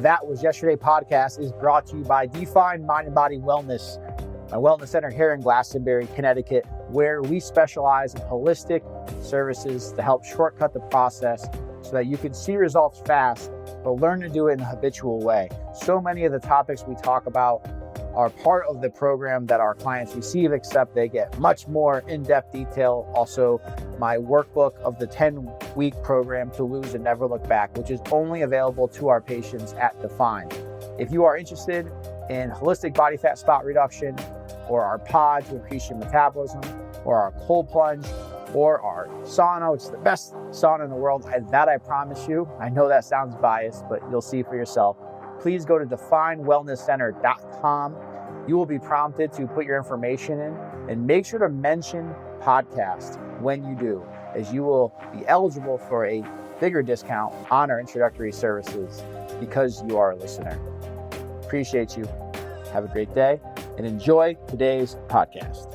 That Was Yesterday podcast is brought to you by Define Mind and Body Wellness, my wellness center here in Glastonbury, Connecticut, where we specialize in holistic services to help shortcut the process so that you can see results fast, but learn to do it in a habitual way. So many of the topics we talk about are part of the program that our clients receive, except they get much more in-depth detail. Also, my workbook of the 10-week program to lose and never look back, which is only available to our patients at Define. If you are interested in holistic body fat spot reduction, or our pod to increase your metabolism, or our cold plunge, or our sauna, which is the best sauna in the world, that I promise you. I know that sounds biased, but you'll see for yourself. Please go to definewellnesscenter.com. You will be prompted to put your information in, and make sure to mention podcast when you do, as you will be eligible for a bigger discount on our introductory services because you are a listener. Appreciate you. Have a great day and enjoy today's podcast.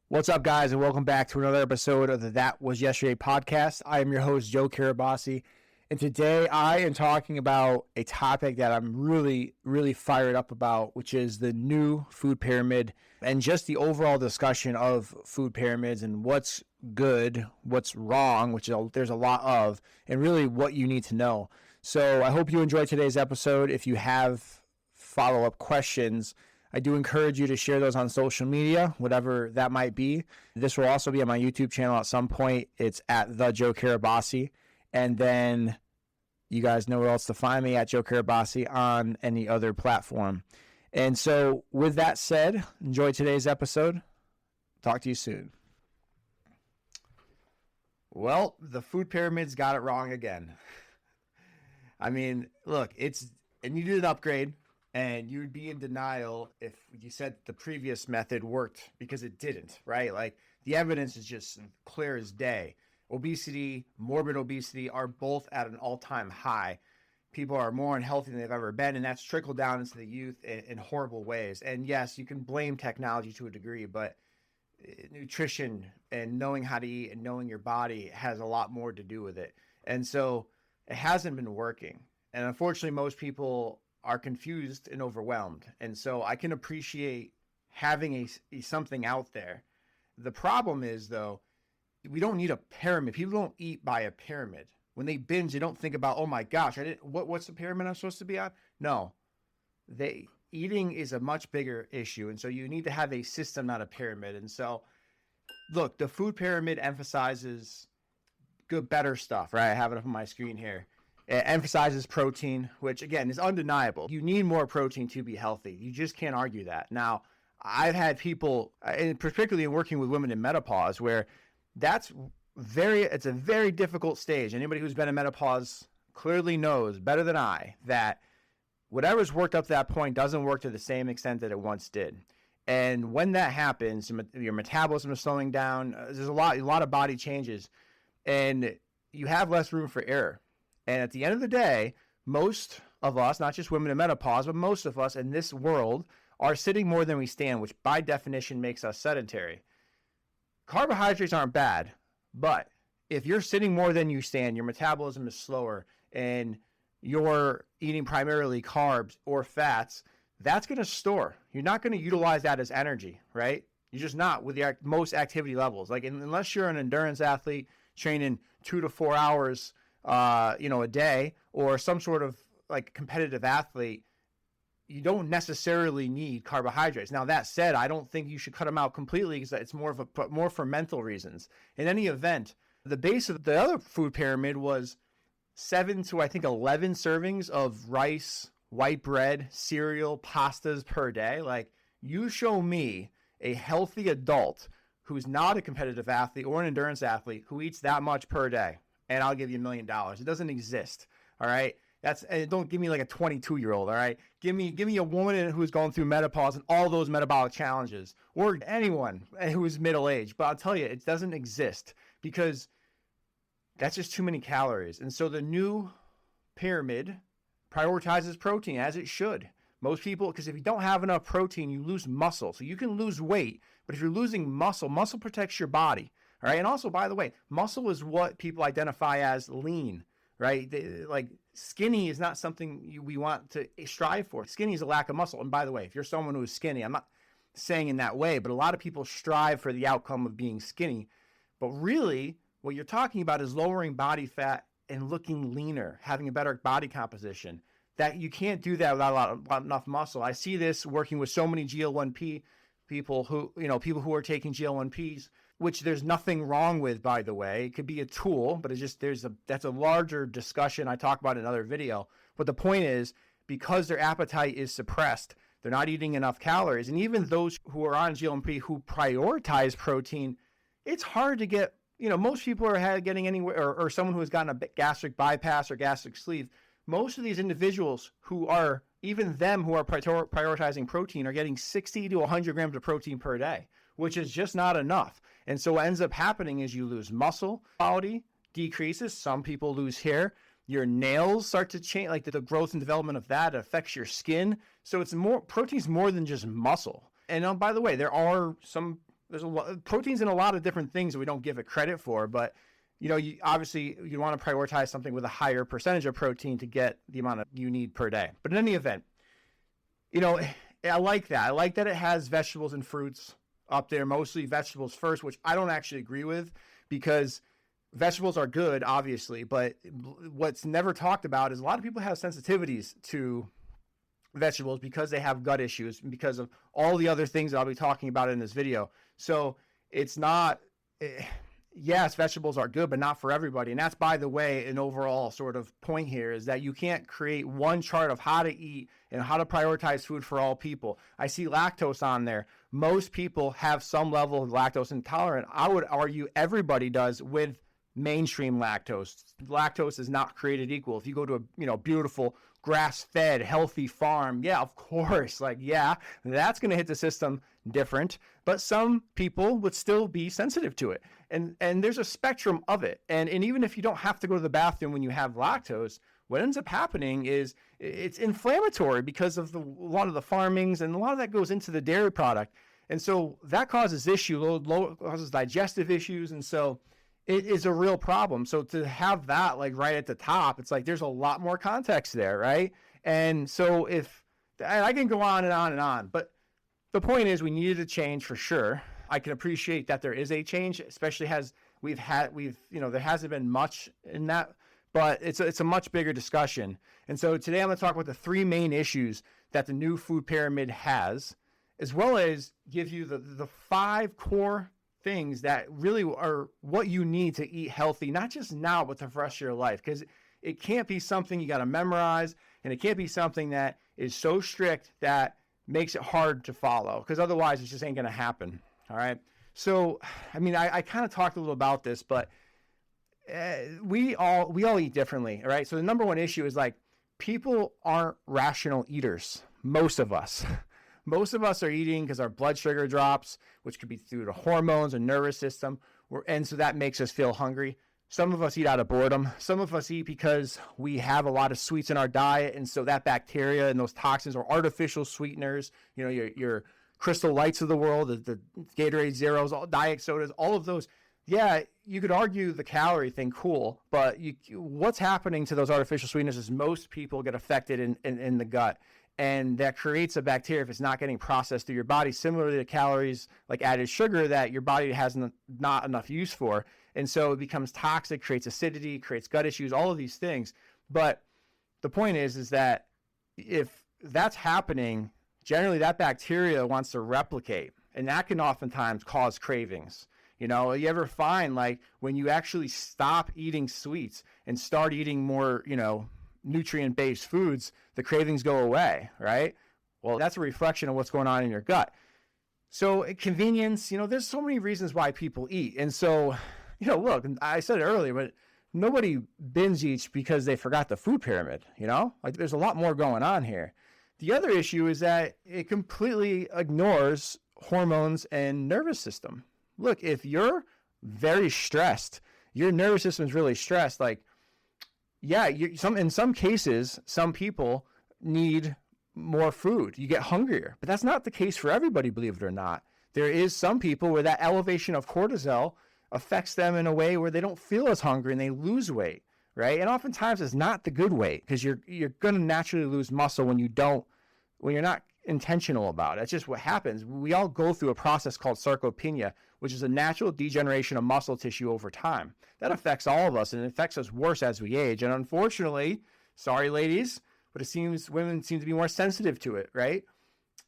What's up, guys, and welcome back to another episode of the That Was Yesterday podcast. I am your host, Joe Carabase. And today I am talking about a topic that I'm really, really fired up about, which is the new food pyramid and just the overall discussion of food pyramids and what's good, what's wrong, which there's a lot of, and really what you need to know. So I hope you enjoyed today's episode. If you have follow-up questions, I do encourage you to share those on social media, whatever that might be. This will also be on my YouTube channel at some point. It's at the Joe Carabase. And then you guys know where else to find me, at Joe Carabase on any other platform. And so with that said, enjoy today's episode. Talk to you soon. Well, the food pyramids got it wrong again. I mean, look, and you did an upgrade, and you'd be in denial if you said the previous method worked, because it didn't, right? Like, the evidence is just clear as day. Obesity, morbid obesity are both at an all-time high. People are more unhealthy than they've ever been, and that's trickled down into the youth in horrible ways. And yes, you can blame technology to a degree, but nutrition and knowing how to eat and knowing your body has a lot more to do with it. And so it hasn't been working. And unfortunately, most people are confused and overwhelmed. And so I can appreciate having something out there. The problem is, though, we don't need a pyramid. People don't eat by a pyramid. When they binge, they don't think about, oh my gosh, what's the pyramid I'm supposed to be on? No, eating is a much bigger issue. And so you need to have a system, not a pyramid. And so look, the food pyramid emphasizes better stuff, right? I have it up on my screen here. It emphasizes protein, which again is undeniable. You need more protein to be healthy. You just can't argue that. Now, I've had people, and particularly in working with women in menopause, where it's a very difficult stage. Anybody who's been in menopause clearly knows better than I that whatever's worked up to that point doesn't work to the same extent that it once did. And when that happens, your metabolism is slowing down. There's a lot of body changes, and you have less room for error. And at the end of the day, most of us, not just women in menopause, but most of us in this world are sitting more than we stand, which by definition makes us sedentary. Carbohydrates aren't bad, but if you're sitting more than you stand, your metabolism is slower, and you're eating primarily carbs or fats, that's going to store. You're not going to utilize that as energy, right? You're just not with most activity levels. Like, unless you're an endurance athlete training 2 to 4 hours, a day, or some sort of like competitive athlete, you don't necessarily need carbohydrates. Now, that said, I don't think you should cut them out completely, because it's more for mental reasons. In any event, the base of the other food pyramid was 7 to, I think, 11 servings of rice, white bread, cereal, pastas per day. Like, you show me a healthy adult who's not a competitive athlete or an endurance athlete who eats that much per day, and I'll give you $1 million. It doesn't exist. All right. Don't give me like a 22-year-old. All right. Give me a woman who's going through menopause and all those metabolic challenges, or anyone who's middle-aged. But I'll tell you, it doesn't exist, because that's just too many calories. And so the new pyramid prioritizes protein, as it should. Most people, because if you don't have enough protein, you lose muscle. So you can lose weight, but if you're losing muscle protects your body. All right. And also, by the way, muscle is what people identify as lean. right? Like skinny is not something we want to strive for. Skinny is a lack of muscle. And by the way, if you're someone who is skinny, I'm not saying in that way, but a lot of people strive for the outcome of being skinny. But really, what you're talking about is lowering body fat and looking leaner, having a better body composition. That you can't do that without enough muscle. I see this working with so many GL1P people who are taking GL1Ps, which there's nothing wrong with, by the way. It could be a tool, but that's a larger discussion I talk about in another video. But the point is, because their appetite is suppressed, they're not eating enough calories. And even those who are on GL1P who prioritize protein, it's hard to get, most people are getting anywhere, or someone who has gotten a gastric bypass or gastric sleeve. Most of these individuals who are prioritizing protein are getting 60 to 100 grams of protein per day, which is just not enough. And so what ends up happening is you lose muscle quality, decreases. Some people lose hair. Your nails start to change, like the growth and development of that affects your skin. So protein's more than just muscle. And by the way, there's a lot proteins in a lot of different things that we don't give it credit for, but you want to prioritize something with a higher percentage of protein to get the amount you need per day. But in any event, I like that. I like that it has vegetables and fruits up there, mostly vegetables first, which I don't actually agree with, because vegetables are good, obviously, but what's never talked about is a lot of people have sensitivities to vegetables because they have gut issues and because of all the other things that I'll be talking about in this video. So it's not... Yes, vegetables are good, but not for everybody. And that's, by the way, an overall sort of point here is that you can't create one chart of how to eat and how to prioritize food for all people. I see lactose on there. Most people have some level of lactose intolerant. I would argue everybody does with mainstream lactose. Lactose is not created equal. If you go to a beautiful grass-fed, healthy farm, yeah, of course, that's going to hit the system different, but some people would still be sensitive to it. And there's a spectrum of it. And even if you don't have to go to the bathroom when you have lactose, what ends up happening is it's inflammatory because of a lot of the farmings, and a lot of that goes into the dairy product. And so that causes causes digestive issues. And so it is a real problem. So to have that right at the top, it's like there's a lot more context there, right? And so I can go on and on and on, but the point is we needed a change for sure. I can appreciate that there is a change, especially there hasn't been much in that, but it's a much bigger discussion. And so today I'm going to talk about the three main issues that the new food pyramid has, as well as give you the 5 core things that really are what you need to eat healthy, not just now, but the rest of your life. Because it can't be something you got to memorize, and it can't be something that is so strict that makes it hard to follow, because otherwise it just ain't going to happen. All right. So, I kind of talked a little about this, but we all eat differently. All right. So the number one issue is people aren't rational eaters. Most of us are eating because our blood sugar drops, which could be through the hormones and nervous system. And so that makes us feel hungry. Some of us eat out of boredom. Some of us eat because we have a lot of sweets in our diet. And so that bacteria and those toxins are artificial sweeteners, your Crystal Lights of the world, the Gatorade Zeros, all diet sodas, all of those. Yeah, you could argue the calorie thing, cool, but what's happening to those artificial sweeteners is most people get affected in the gut, and that creates a bacteria if it's not getting processed through your body, similarly to calories like added sugar that your body has not enough use for. And so it becomes toxic, creates acidity, creates gut issues, all of these things. But the point is that if that's happening, generally that bacteria wants to replicate, and that can oftentimes cause cravings. You ever find when you actually stop eating sweets and start eating more, nutrient-based foods, the cravings go away, right? Well, that's a reflection of what's going on in your gut. So convenience, there's so many reasons why people eat. And so, look, I said it earlier, but nobody binge eats because they forgot the food pyramid, there's a lot more going on here. The other issue is that it completely ignores hormones and nervous system. Look, if you're very stressed, your nervous system is really stressed, in some cases, some people need more food. You get hungrier, but that's not the case for everybody, believe it or not. There is some people where that elevation of cortisol affects them in a way where they don't feel as hungry and they lose weight. right? And oftentimes it's not the good weight, because you're going to naturally lose muscle when you're not intentional about it. It's just what happens. We all go through a process called sarcopenia, which is a natural degeneration of muscle tissue over time. That affects all of us, and it affects us worse as we age. And unfortunately, sorry ladies, but it seems women seem to be more sensitive to it, right?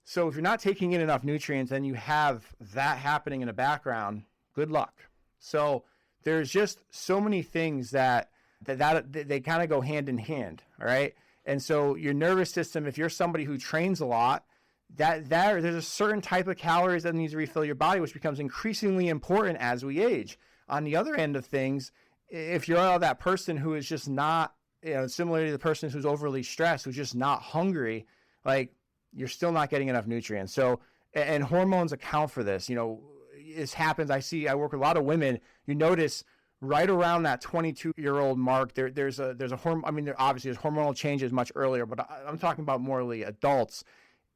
So if you're not taking in enough nutrients and you have that happening in the background, good luck. So there's just so many things that they kind of go hand in hand, all right? And so your nervous system, if you're somebody who trains a lot, that there's a certain type of calories that needs to refill your body, which becomes increasingly important as we age. On the other end of things, if you're that person who is just not, similar to the person who's overly stressed, who's just not hungry, like, you're still not getting enough nutrients. So, and hormones account for this. This happens. I work with a lot of women. You notice right around that 22-year-old mark, there's a hormone. I mean, obviously there's hormonal changes much earlier, but I'm talking about morely adults.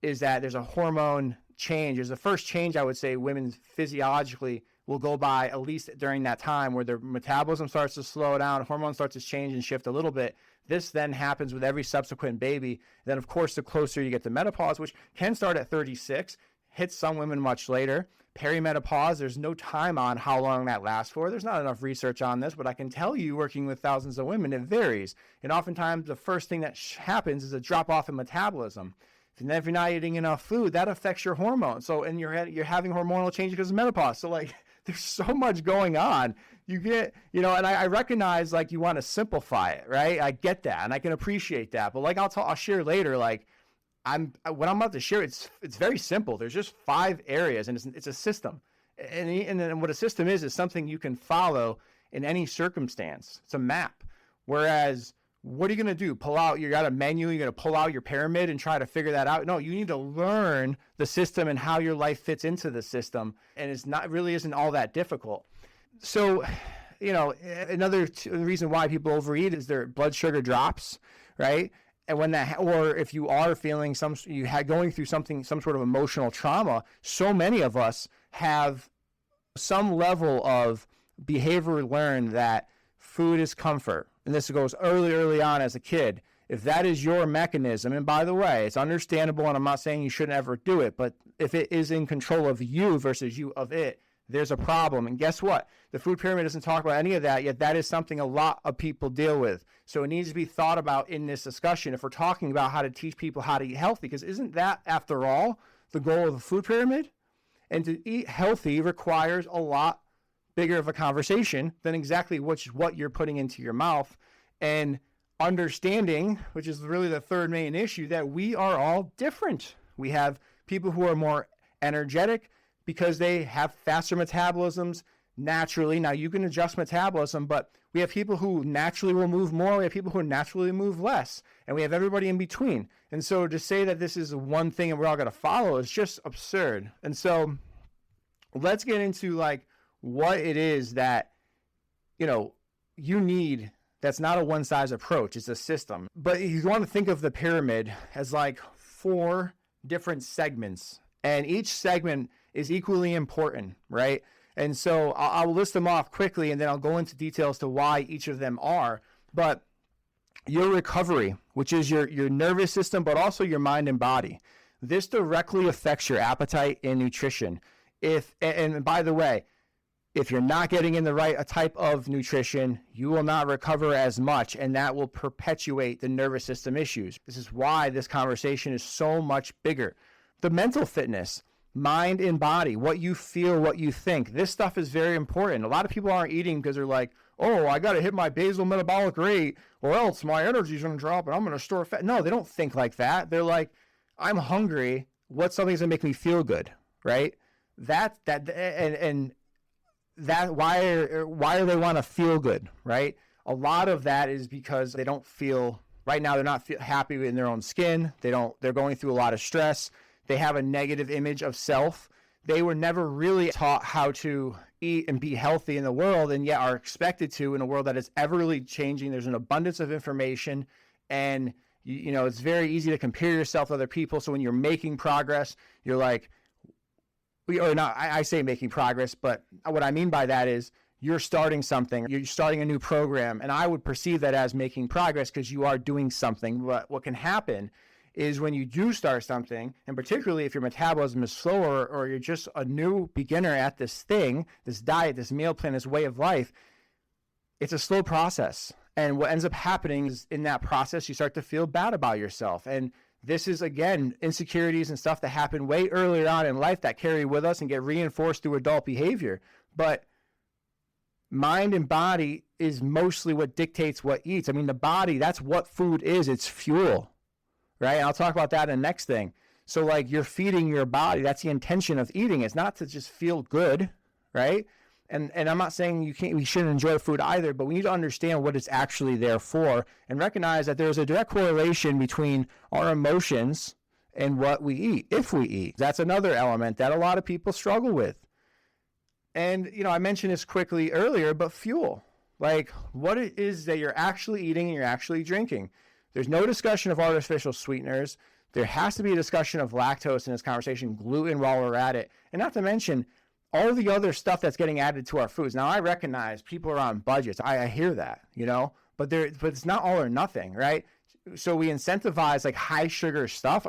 Is that there's a hormone change. There's the first change, I would say, women physiologically will go by, at least during that time, where their metabolism starts to slow down, hormones start to change and shift a little bit. This then happens with every subsequent baby. Then, of course, the closer you get to menopause, which can start at 36, hits some women much later. Perimenopause, there's no time on how long that lasts for. There's not enough research on this, but I can tell you, working with thousands of women, it varies. And oftentimes, the first thing that happens is a drop-off in metabolism. And then if you're not eating enough food, that affects your hormones. So, and you're having hormonal change because of menopause. So, like, there's so much going on. You get, and I recognize, like, you want to simplify it, right? I get that, and I can appreciate that. But like, I'll share later, like, what I'm about to share, it's very simple. There's just 5 areas, and it's a system. And what a system is something you can follow in any circumstance. It's a map. Whereas, what are you going to do? You got a menu, you're going to pull out your pyramid and try to figure that out? No, you need to learn the system and how your life fits into the system. And really isn't all that difficult. So, another reason why people overeat is their blood sugar drops, right? And or if you are feeling going through some sort of emotional trauma, so many of us have some level of behavior learned that food is comfort. And this goes early on as a kid. If that is your mechanism, and by the way, it's understandable, and I'm not saying you shouldn't ever do it, but if it is in control of you versus you of it, there's a problem. And guess what? The food pyramid doesn't talk about any of that, yet that is something a lot of people deal with. So it needs to be thought about in this discussion if we're talking about how to teach people how to eat healthy, because isn't that, after all, the goal of the food pyramid? And to eat healthy requires a lot bigger of a conversation than exactly what you're putting into your mouth, and understanding, which is really the third main issue, that we are all different. We have people who are more energetic because they have faster metabolisms naturally. Now, you can adjust metabolism, but we have people who naturally will move more. We have people who naturally move less, and we have everybody in between. And so to say that this is one thing and we're all going to follow is just absurd. And so let's get into, like, what it is that, you need. That's not a one-size approach. It's a system. But you want to think of the pyramid as like 4 different segments, and each segment is equally important, right? And so I'll list them off quickly, and then I'll go into details to why each of them are. But your recovery, which is your nervous system, but also your mind and body. This directly affects your appetite and nutrition. And by the way, if you're not getting in the right type of nutrition, you will not recover as much, and that will perpetuate the nervous system issues. This is why this conversation is so much bigger. The mental fitness, mind and body, what you feel, what you think, this stuff is very important. A lot of people aren't eating because they're like, oh, I got to hit my basal metabolic rate or else my energy is going to drop and I'm going to store fat. No, they don't think like that. They're like, I'm hungry. What's something that's going to make me feel good, right? Why do they want to feel good, right? A lot of that is because they don't feel, right now they're not happy in their own skin. They're going through a lot of stress. They have a negative image of self. They were never really taught how to eat and be healthy in the world, and yet are expected to in a world that is everly changing. There's an abundance of information, and it's very easy to compare yourself to other people. So when you're making progress, you're like, or not, I say making progress, but what I mean by that is you're starting something, you're starting a new program, and I would perceive that as making progress because you are doing something. But what can happen is when you do start something, and particularly if your metabolism is slower or you're just a new beginner at this thing, this diet, this meal plan, this way of life, it's a slow process. And what ends up happening is in that process, you start to feel bad about yourself. And this is, again, insecurities and stuff that happen way earlier on in life that carry with us and get reinforced through adult behavior. But mind and body is mostly what dictates what eats. I mean, the body, that's what food is. It's fuel, right? And I'll talk about that in the next thing. So like you're feeding your body. That's the intention of eating. It's not to just feel good, right? And I'm not saying we shouldn't enjoy food either, but we need to understand what it's actually there for and recognize that there's a direct correlation between our emotions and what we eat, if we eat. That's another element that a lot of people struggle with. And, I mentioned this quickly earlier, but fuel, like what it is that you're actually eating and you're actually drinking. There's no discussion of artificial sweeteners. There has to be a discussion of lactose in this conversation, gluten while we're at it. And not to mention all the other stuff that's getting added to our foods. Now, I recognize people are on budgets. I hear that, but it's not all or nothing, right? So we incentivize like high sugar stuff.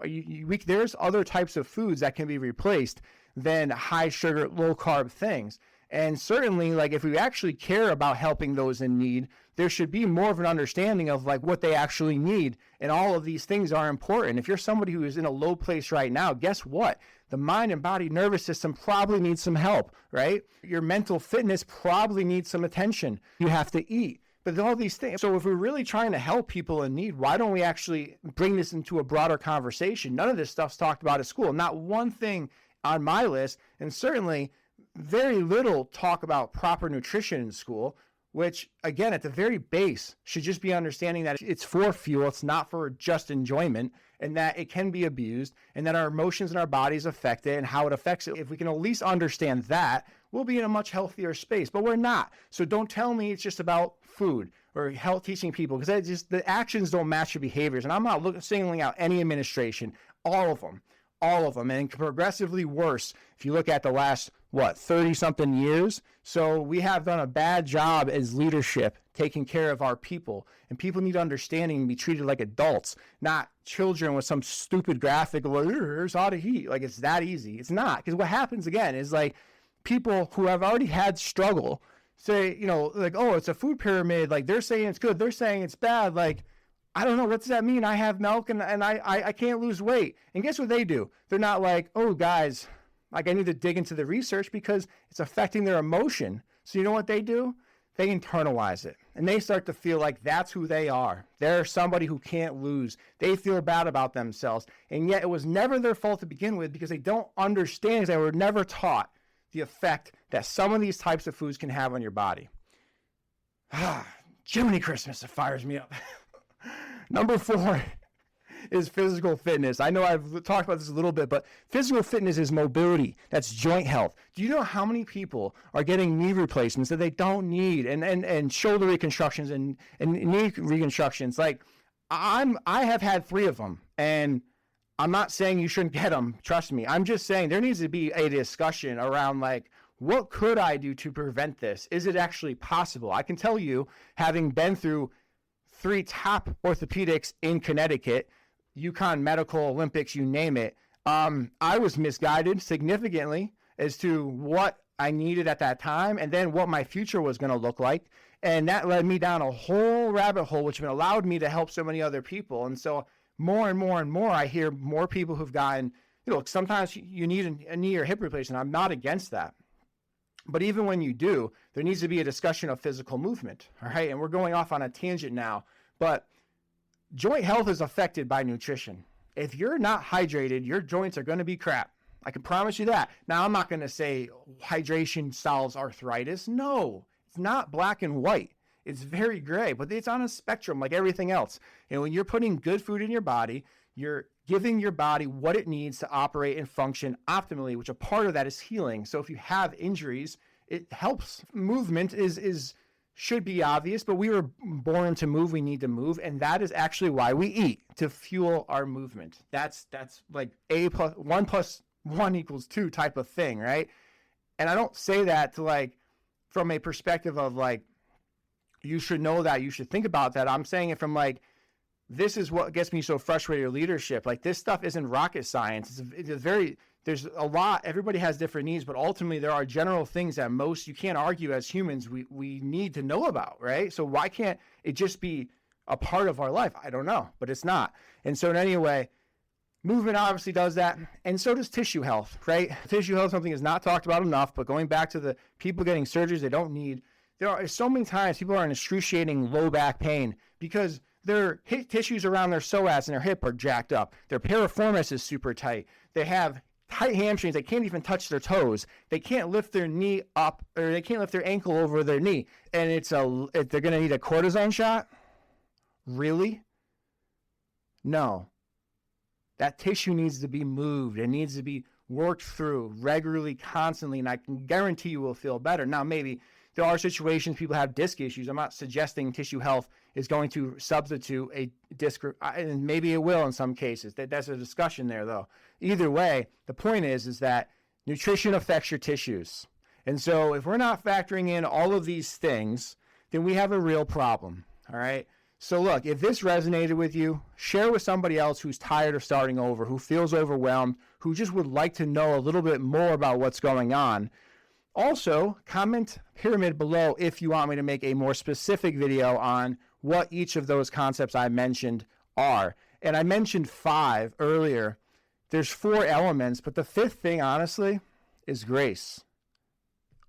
There's other types of foods that can be replaced than high sugar, low carb things. And certainly, like if we actually care about helping those in need, there should be more of an understanding of like what they actually need. And all of these things are important. If you're somebody who is in a low place right now, guess what? The mind and body nervous system probably needs some help, right? Your mental fitness probably needs some attention. You have to eat. But all these things. So if we're really trying to help people in need, why don't we actually bring this into a broader conversation? None of this stuff's talked about at school. Not one thing on my list, and certainly very little talk about proper nutrition in school, which again, at the very base, should just be understanding that it's for fuel, it's not for just enjoyment, and that it can be abused, and that our emotions and our bodies affect it and how it affects it. If we can at least understand that, we'll be in a much healthier space, but we're not. So don't tell me it's just about food or health teaching people, because the actions don't match your behaviors. And I'm not singling out any administration, all of them, and progressively worse if you look at the last 30 something years. So we have done a bad job as leadership taking care of our people, and people need understanding and be treated like adults, not children with some stupid graphic like here's how to eat. Like it's that easy. It's not, because what happens again is like people who have already had struggle say, like, oh, it's a food pyramid, like they're saying it's good, they're saying it's bad, like I don't know, what does that mean? I have milk and I can't lose weight. And guess what they do? They're not like, oh, guys, like I need to dig into the research because it's affecting their emotion. So you know what they do? They internalize it. And they start to feel like that's who they are. They're somebody who can't lose. They feel bad about themselves. And yet it was never their fault to begin with, because they don't understand, because they were never taught the effect that some of these types of foods can have on your body. Jiminy Christmas, it fires me up. Number 4 is physical fitness. I know I've talked about this a little bit, but physical fitness is mobility. That's joint health. Do you know how many people are getting knee replacements that they don't need, and shoulder reconstructions and knee reconstructions? Like I have had 3 of them, and I'm not saying you shouldn't get them. Trust me. I'm just saying there needs to be a discussion around like, what could I do to prevent this? Is it actually possible? I can tell you, having been through 3 top orthopedics in Connecticut, UConn Medical, Olympics, you name it, I was misguided significantly as to what I needed at that time and then what my future was going to look like. And that led me down a whole rabbit hole, which allowed me to help so many other people. And so more and more and more, I hear more people who've gotten, sometimes you need a knee or hip replacement. I'm not against that. But even when you do, there needs to be a discussion of physical movement, all right? And we're going off on a tangent now, but joint health is affected by nutrition. If you're not hydrated, your joints are going to be crap. I can promise you that. Now, I'm not going to say hydration solves arthritis. No, it's not black and white. It's very gray, but it's on a spectrum like everything else. When you're putting good food in your body, you're giving your body what it needs to operate and function optimally, which a part of that is healing. So if you have injuries, it helps. Movement should be obvious, but we were born to move. We need to move. And that is actually why we eat, to fuel our movement. That's like 1 + 1 = 2 type of thing, right? And I don't say that to like from a perspective of like, you should know that, you should think about that. I'm saying it from like, this is what gets me so frustrated with leadership. Like, this stuff isn't rocket science. There's a lot, everybody has different needs, but ultimately there are general things that you can't argue as humans, we need to know about, right? So why can't it just be a part of our life? I don't know, but it's not. And so anyway, movement obviously does that, and so does tissue health, right? Tissue health, something is not talked about enough, but going back to the people getting surgeries they don't need, there are so many times people are in excruciating low back pain because their hip tissues around their psoas and their hip are jacked up. Their piriformis is super tight. They have tight hamstrings. They can't even touch their toes. They can't lift their knee up, or they can't lift their ankle over their knee. And they're going to need a cortisone shot? Really? No. That tissue needs to be moved. It needs to be worked through regularly, constantly, and I can guarantee you will feel better. Now, maybe there are situations people have disc issues. I'm not suggesting tissue health is going to substitute a disc, and maybe it will in some cases. That's a discussion there, though. Either way, the point is that nutrition affects your tissues. And so if we're not factoring in all of these things, then we have a real problem, all right? So look, if this resonated with you, share with somebody else who's tired of starting over, who feels overwhelmed, who just would like to know a little bit more about what's going on. Also, comment pyramid below if you want me to make a more specific video on what each of those concepts I mentioned are. And I mentioned 5 earlier. There's 4 elements, but the 5th thing, honestly, is grace.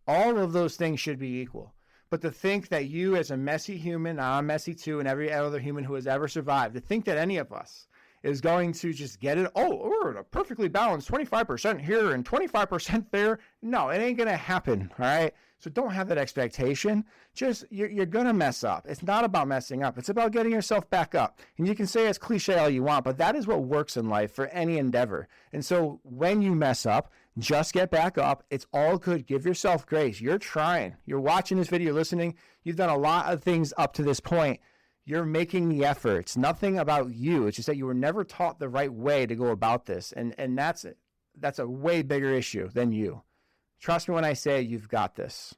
All of those things should be equal. But to think that you as a messy human, I'm messy too, and every other human who has ever survived, to think that any of us is going to just get it, we're in a perfectly balanced 25% here and 25% there. No, it ain't going to happen, all right? So don't have that expectation. Just, you're going to mess up. It's not about messing up. It's about getting yourself back up. And you can say it's cliche all you want, but that is what works in life for any endeavor. And so when you mess up, just get back up. It's all good. Give yourself grace. You're trying. You're watching this video, listening. You've done a lot of things up to this point. You're making the effort. It's nothing about you. It's just that you were never taught the right way to go about this. And that's a way bigger issue than you. Trust me when I say you've got this.